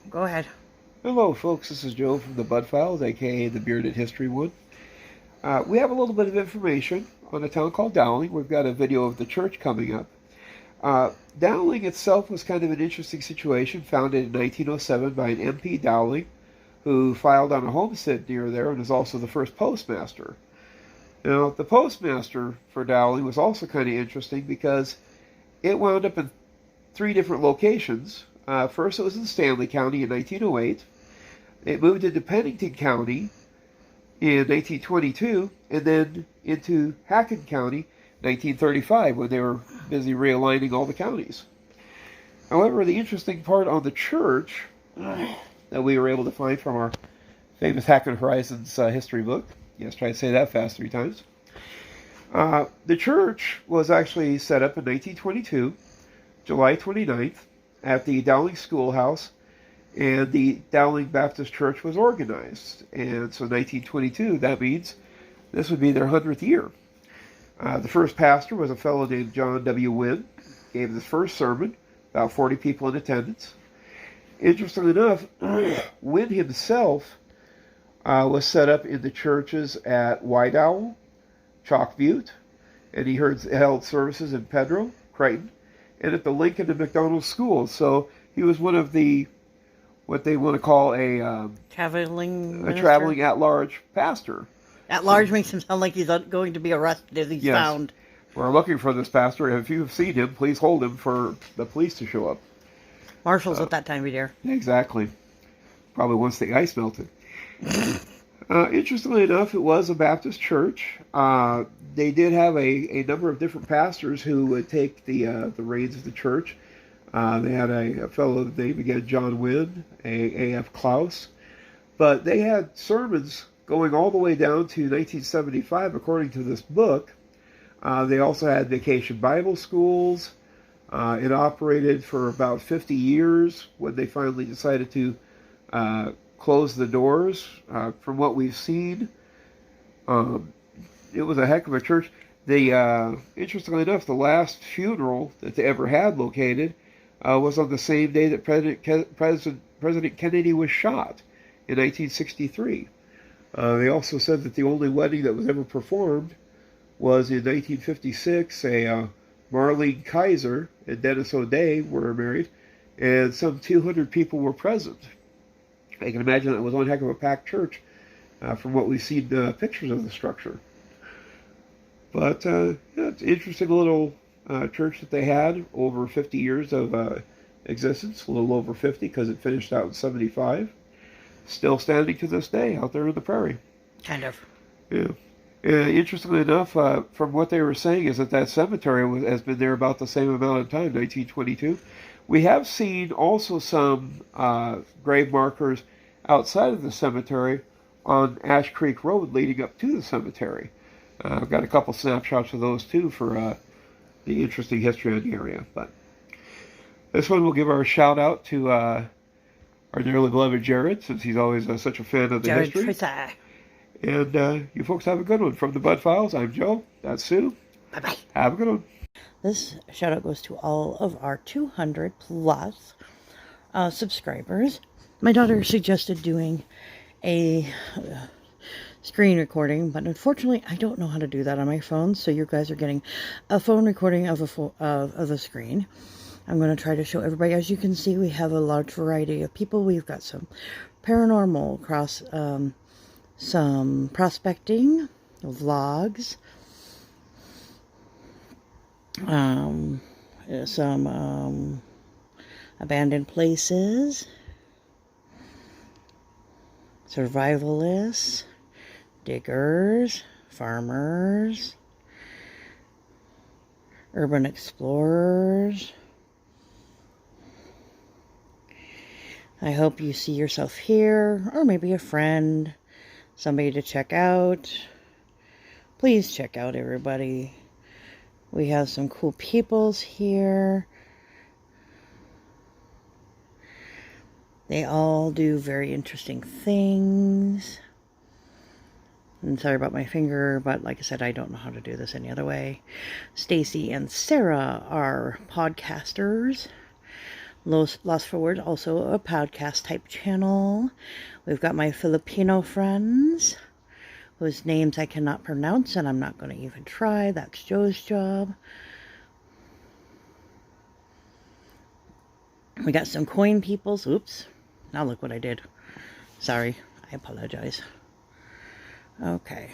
Go ahead. Hello, folks. This is Joe from the Bud Files, aka the Bearded History Wood. We have a little bit of information on a town called Dowling. We've got a video of the church coming up. Dowling itself was kind of an interesting situation, founded in 1907 by an MP Dowling, who filed on a homestead near there and is also the first postmaster. Now, the postmaster for Dowling was also kind of interesting because it wound up in three different locations. First, it was in Stanley County in 1908. It moved into Pennington County in 1922, and then into Hackett County 1935 when they were busy realigning all the counties. However, the interesting part on the church that we were able to find from our famous Hackett Horizons history book, yes, try to say that fast 3 times. The church was actually set up in 1922, July 29th, at the Dowling Schoolhouse, and the Dowling Baptist Church was organized. And so 1922, that means this would be their 100th year. The first pastor was a fellow named John W. Wynn, gave his first sermon, about 40 people in attendance. Interestingly enough, Wynn himself was set up in the churches at White Owl, Chalk Butte, and he held services in Pedro, Crichton, and at the Lincoln and McDonald schools. So he was one of the, what they want to call a traveling at-large pastor. At-large makes him sound like he's going to be arrested if he's found. We're looking for this pastor. If you've seen him, please hold him for the police to show up. Marshals at that time of year. Exactly. Probably once the ice melted. Interestingly enough, it was a Baptist church. They did have a number of different pastors who would take the reins of the church. They had a fellow named again John Wynn, A.F. Klaus. But they had sermons going all the way down to 1975, according to this book. They also had vacation Bible schools. It operated for about 50 years when they finally decided to close the doors. From what we've seen, it was a heck of a church. Interestingly enough, the last funeral that they ever had located was on the same day that President Kennedy was shot in 1963. They also said that the only wedding that was ever performed was in 1956. Marlene Kaiser and Dennis O'Day were married, and some 200 people were present. I can imagine that was one heck of a packed church from what we've seen pictures of the structure. But it's an interesting little church that they had over 50 years of existence, a little over 50 because it finished out in 75. Still standing to this day out there in the prairie. Kind of. Yeah. Interestingly enough, from what they were saying is that cemetery has been there about the same amount of time, 1922. We have seen also some grave markers outside of the cemetery on Ash Creek Road leading up to the cemetery. I've got a couple snapshots of those too for the interesting history of the area. But this one we'll give our shout out to our dearly beloved Jared, since he's always such a fan of the history. And you folks have a good one. From the Bud Files, I'm Joe. That's Sue. Bye-bye. Have a good one. This shout out goes to all of our 200 plus subscribers. My daughter suggested doing a screen recording, but unfortunately I don't know how to do that on my phone, so you guys are getting a phone recording of a screen. I'm going to try to show everybody. As you can see, we have a large variety of people. We've got some paranormal, some prospecting, vlogs, some abandoned places, survivalists, diggers, farmers, urban explorers. I hope you see yourself here, or maybe a friend, somebody to check out. Please check out everybody. We have some cool peoples here. They all do very interesting things. I'm sorry about my finger, but like I said, I don't know how to do this any other way. Stacy and Sarah are podcasters. Lost for Words, also a podcast type channel. We've got my Filipino friends, whose names I cannot pronounce, and I'm not going to even try. That's Joe's job. We got some coin peoples. Oops. Now look what I did. Sorry. I apologize. Okay.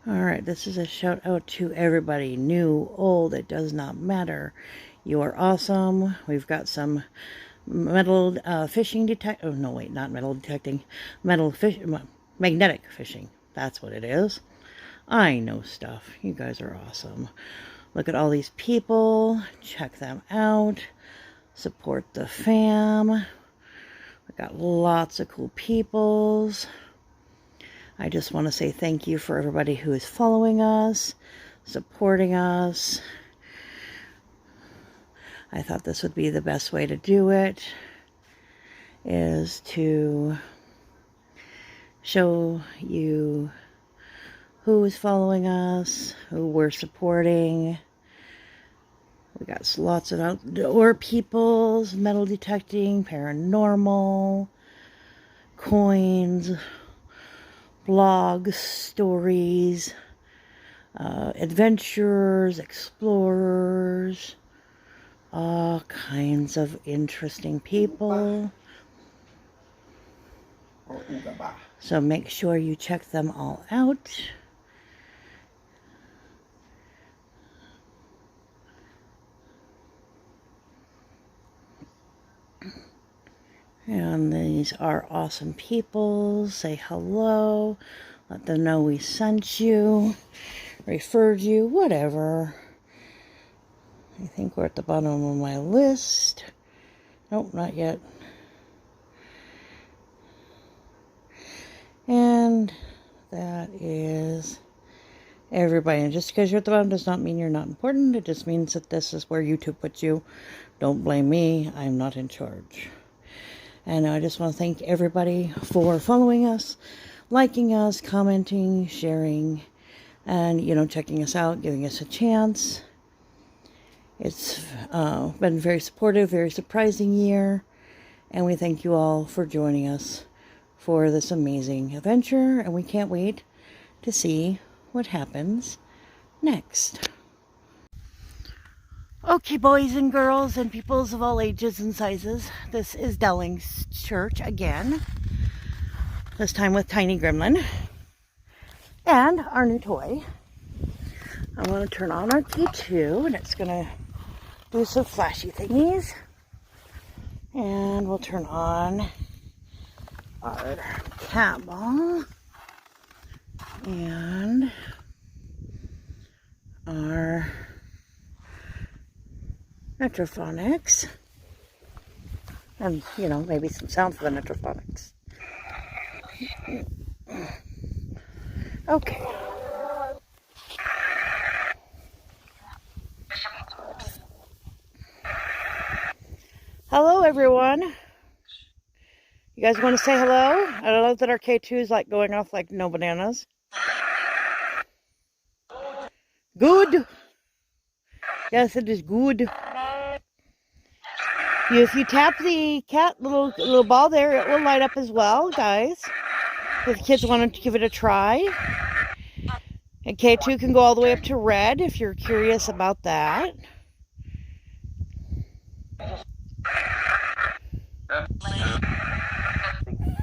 Alright, this is a shout out to everybody. New, old, it does not matter. You are awesome. We've got some metal fishing detect. Oh, no, wait, not metal detecting. Magnetic fishing. That's what it is. I know stuff. You guys are awesome. Look at all these people. Check them out. Support the fam. We got lots of cool peoples. I just want to say thank you for everybody who is following us, supporting us. I thought this would be the best way to do it, is to show you who is following us, who we're supporting. We got lots of outdoor peoples, metal detecting, paranormal, coins, blogs, stories, adventurers, explorers, all kinds of interesting people. So make sure you check them all out. And these are awesome people. Say hello. Let them know we sent you, referred you, whatever. I think we're at the bottom of my list. Nope, not yet. And that is everybody. And just because you're at the bottom does not mean you're not important. It just means that this is where YouTube puts you. Don't blame me. I'm not in charge. And I just want to thank everybody for following us, liking us, commenting, sharing, and, checking us out, giving us a chance. It's been very supportive, very surprising year. And we thank you all for joining us for this amazing adventure. And we can't wait to see what happens next. Okay, boys and girls and peoples of all ages and sizes, this is Dowling Church again, this time with Tiny Gremlin and our new toy. I want to turn on our T2 and it's going to do some flashy thingies, and we'll turn on our camera and our Metrophonics, and maybe some sound for the Metrophonics. Okay. Hello, everyone. You guys want to say hello? I love that our K2 is like going off like no bananas. Good. Yes, it is good. If you tap the cat little ball there, it will light up as well, guys. If the kids want to give it a try. And K2 can go all the way up to red if you're curious about that.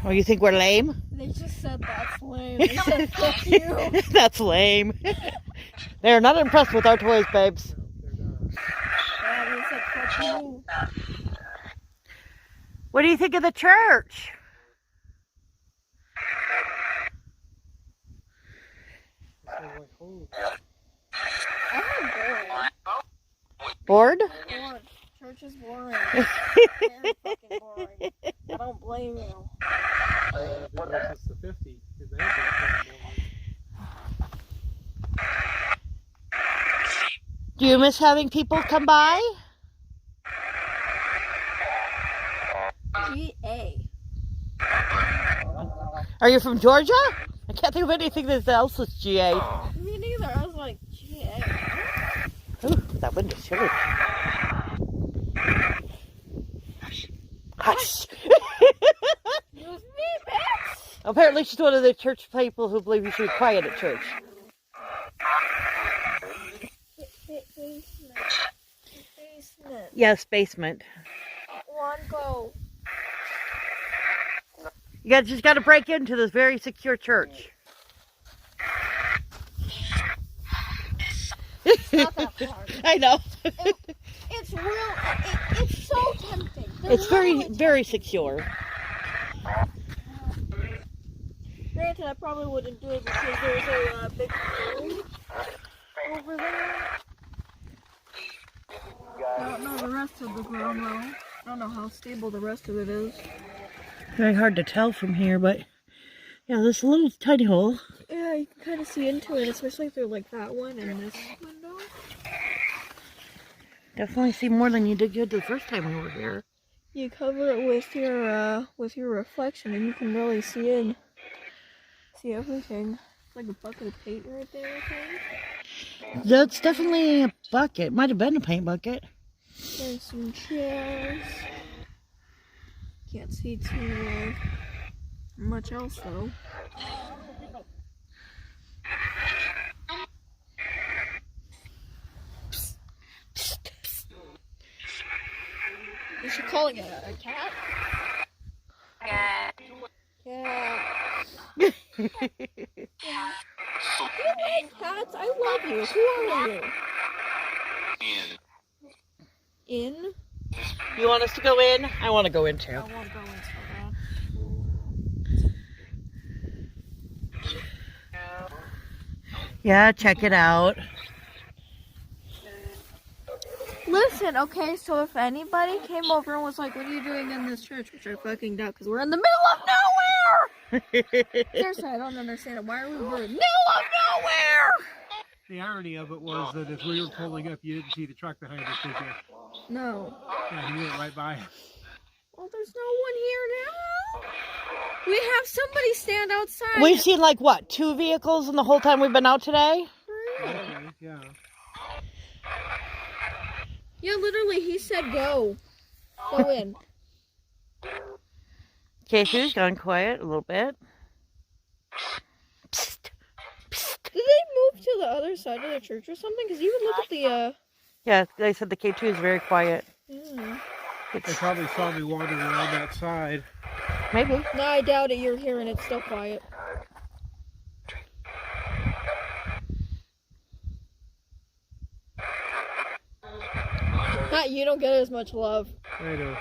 Oh, you think we're lame? They just said that's lame. They said fuck you. That's lame. They're not impressed with our toys, babes. Yeah, they said fuck you. What do you think of the church? Bored? Bored. Church is boring. Very fucking boring. I don't blame you. Do you miss having people come by? GA. Are you from Georgia? I can't think of anything else that's GA. Me neither. I was like, GA. Ooh. That wind is chilly. Hush! It was me, bitch! Apparently she's one of the church people who believe you should be quiet at church. Basement. Basement. Yes, basement. One go. You just got to break into this very secure church. It's not that hard. I know. It's real. It's so tempting. It's very secure. Granted, I probably wouldn't do it because there's a big room over there. I don't know the rest of the ground though. I don't know how stable the rest of it is. Very hard to tell from here, but yeah, this little tiny hole. Yeah, you can kind of see into it, especially through like that one and this window. Definitely see more than you did good the first time we were here. You cover it with your reflection, and you can really see in. See everything. It's like a bucket of paint right there, I think. That's definitely a bucket. Might have been a paint bucket. There's some chairs. Can't see too much else though. Is she calling it a cat? Cat. You like cats? I love you. Who are you? In? You want us to go in? I want to go in too. I won't go in so bad. Yeah, check it out. Listen, okay, so if anybody came over and was like, what are you doing in this church? Which I fucking doubt, because we're in the middle of nowhere! Seriously, I don't understand it. Why are we in the middle of nowhere? The irony of it was that as we were pulling up, you didn't see the truck behind us, did you? No. Yeah, he went right by us. Well, there's no one here now. We have somebody stand outside. We've seen like what, 2 vehicles in the whole time we've been out today? Okay, yeah. Yeah, literally, he said go. Go in. Casey's gone quiet a little bit. Psst. Psst. Did they move to the other side of the church or something? Because you would look at the, Yeah, they said the K2 is very quiet. Yeah. They probably saw me wandering around that side. Maybe. No, I doubt it. You're here and it's still quiet. You don't get as much love. I know.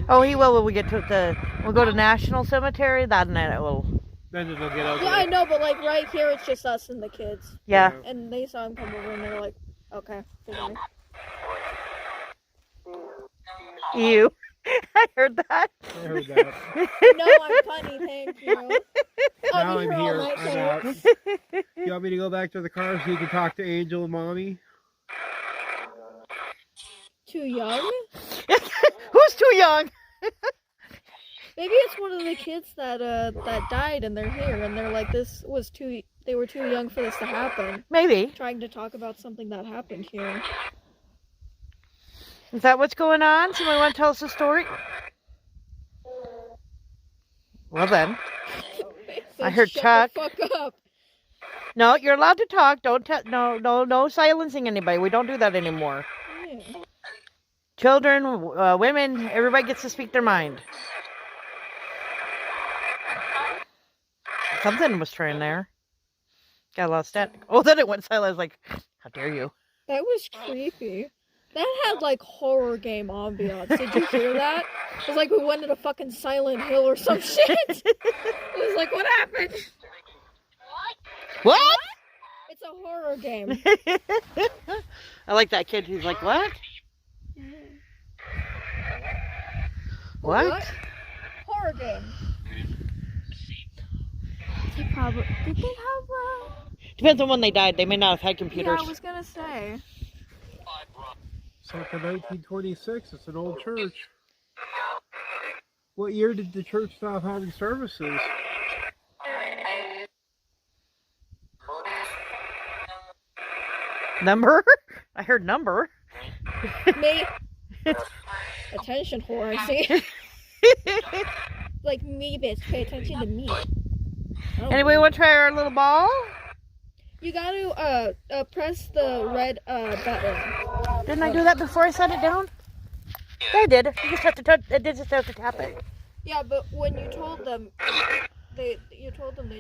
Oh, he will when we get to we'll go to National Cemetery, then it will. Then it'll get ugly. Yeah, I know, but like right here, it's just us and the kids. Yeah. And they saw him come over and they're like, okay, goodbye. You. I heard that. I heard that. No, I'm funny, thank you. Now I'm all here. night, I'm out. You want me to go back to the car so you can talk to Angel and Mommy? Too young? Who's too young? Maybe it's one of the kids that died and they're here and they're like, they were too young for this to happen. Maybe. Trying to talk about something that happened here. Is that what's going on? Somebody want to tell us a story? Well then. I heard Chuck. Shut the fuck up. No, you're allowed to talk. Don't tell. No silencing anybody. We don't do that anymore. Yeah. Children, women, everybody gets to speak their mind. Something was trying there. Got a lot of static. Oh, then it went silent. I was like, how dare you? That was creepy. That had like horror game ambiance. Did you hear that? It was like we went to a fucking Silent Hill or some shit. It was like, what happened? What? It's a horror game. I like that kid who's like, what? What? Horror game. Did they have Depends on when they died. They may not have had computers. Yeah, I was gonna say. Circa 1926. It's an old church. What year did the church stop having services? Number? I heard number. Me. Attention, whore, I see. Like me, bitch. Pay attention to me. Anybody want to try our little ball? You gotta press the red button. Didn't I do that before I set it down? Yeah, I did. You just have to touch. It did just have to tap it. Yeah, but when you told them, they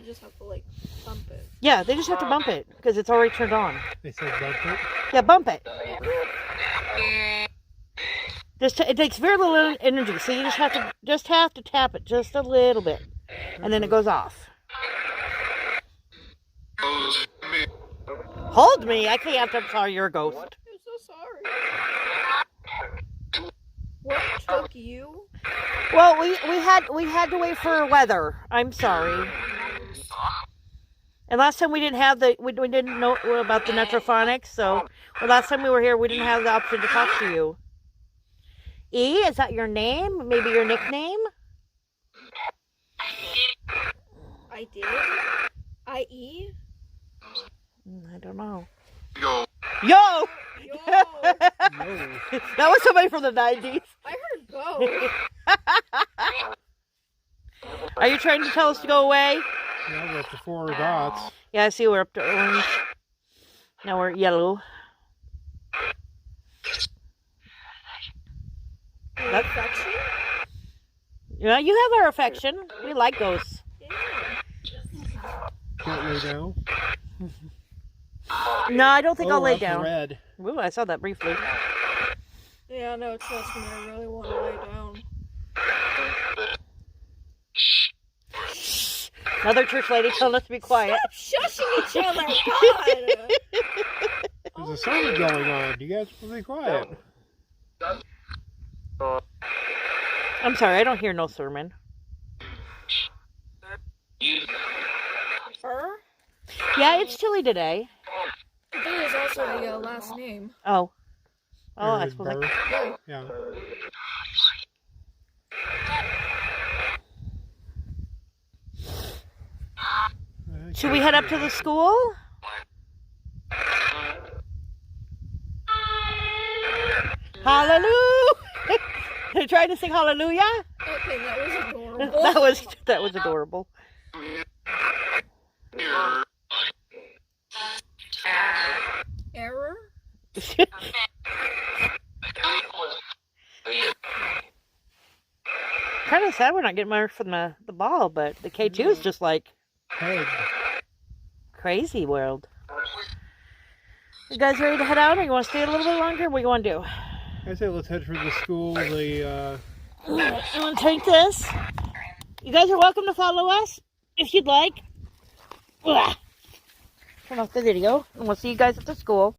just have to like bump it. Yeah, they just have to bump it because it's already turned on. They said bump it. Yeah, bump it. It takes very little energy, so you just have to tap it just a little bit, and then it goes off. Hold me! I can't. I'm sorry, you're a ghost. I'm so sorry. What took you? Well, we had to wait for weather. I'm sorry. And last time we didn't have we didn't know about the Metrophonics, so last time we were here we didn't have the option to talk to you. E, is that your name? Maybe your nickname? I did. I-E? I don't know. Yo. Yo! Yo! That was somebody from the 90s. I heard go. Are you trying to tell us to go away? Yeah, we're up to 4 dots. Yeah, I see we're up to orange. Now we're yellow. Affection? Yeah, you have our affection. We like ghosts. Can't lay down. No, I don't think I'll lay up down. Red. Ooh, I saw that briefly. Yeah, no, trust me, I really want to lay down. Another church lady telling us to be quiet. Stop shushing each other, God! There's a sermon going on. You guys will be quiet. I'm sorry, I don't hear no sermon. Yeah, it's chilly today. There is also the last name. Oh. Oh, I Or suppose Burr. I... Yeah. Should we head up to the school? Hallelujah! Trying to sing hallelujah? Okay, that was adorable. that was adorable. Error? Kind of sad we're not getting marked from the ball, but the K2 is just like Peg. crazy world. You guys ready to head out, or you want to stay a little bit longer? What do you want to do? I say let's head for the school. I'm going to take this. You guys are welcome to follow us if you'd like. Turn off the video, and we'll see you guys at the school.